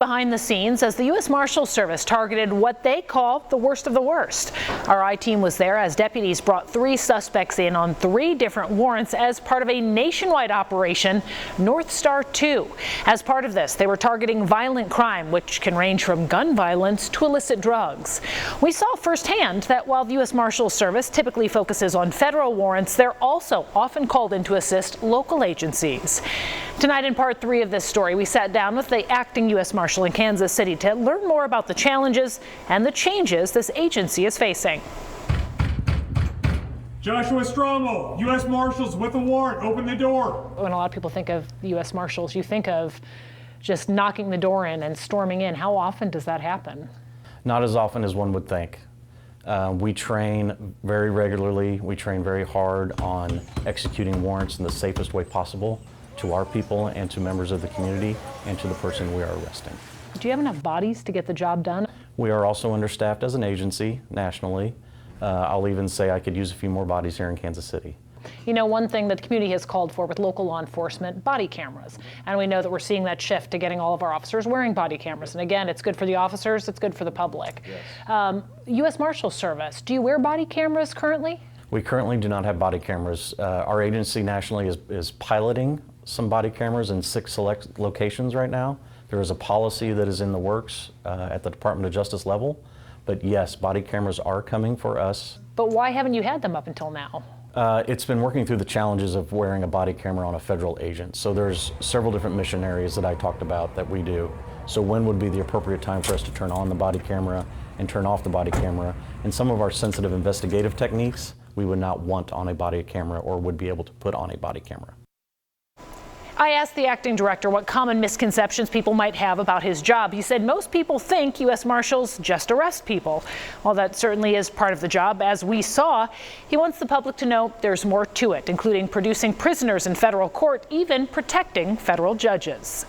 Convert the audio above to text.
Behind the scenes as the US Marshals Service targeted what they call the worst of the worst. Our I-team was there as deputies brought 3 suspects in on 3 different warrants as part of a nationwide operation, North Star 2. As part of this, they were targeting violent crime, which can range from gun violence to illicit drugs. We saw firsthand that while the US Marshals Service typically focuses on federal warrants, they're also often called in to assist local agencies. Tonight in part 3 of this story, we sat down with the acting U.S. Marshal in Kansas City to learn more about the challenges and the changes this agency is facing. Joshua Stromo, U.S. Marshals with a warrant, open the door. When a lot of people think of the U.S. Marshals, you think of just knocking the door in and storming in. How often does that happen? Not as often as one would think. We train very regularly. We train very hard on executing warrants in the safest way possible to our people and to members of the community and to the person we are arresting. Do you have enough bodies to get the job done? We are also understaffed as an agency nationally. I'll even say I could use a few more bodies here in Kansas City. You know, one thing that the community has called for with local law enforcement, body cameras. And we know that we're seeing that shift to getting all of our officers wearing body cameras. And again, it's good for the officers, it's good for the public. Yes. U.S. Marshals Service, do you wear body cameras currently? We currently do not have body cameras. Our agency nationally is piloting some body cameras in 6 select locations right now. There is a policy that is in the works at the Department of Justice level. But yes, body cameras are coming for us. But why haven't you had them up until now? It's been working through the challenges of wearing a body camera on a federal agent. So there's several different mission areas that I talked about that we do. So when would be the appropriate time for us to turn on the body camera and turn off the body camera? And some of our sensitive investigative techniques we would not want on a body camera or would be able to put on a body camera. I asked the acting director what common misconceptions people might have about his job. He said most people think U.S. Marshals just arrest people. While that certainly is part of the job, as we saw, he wants the public to know there's more to it, including producing prisoners in federal court, even protecting federal judges.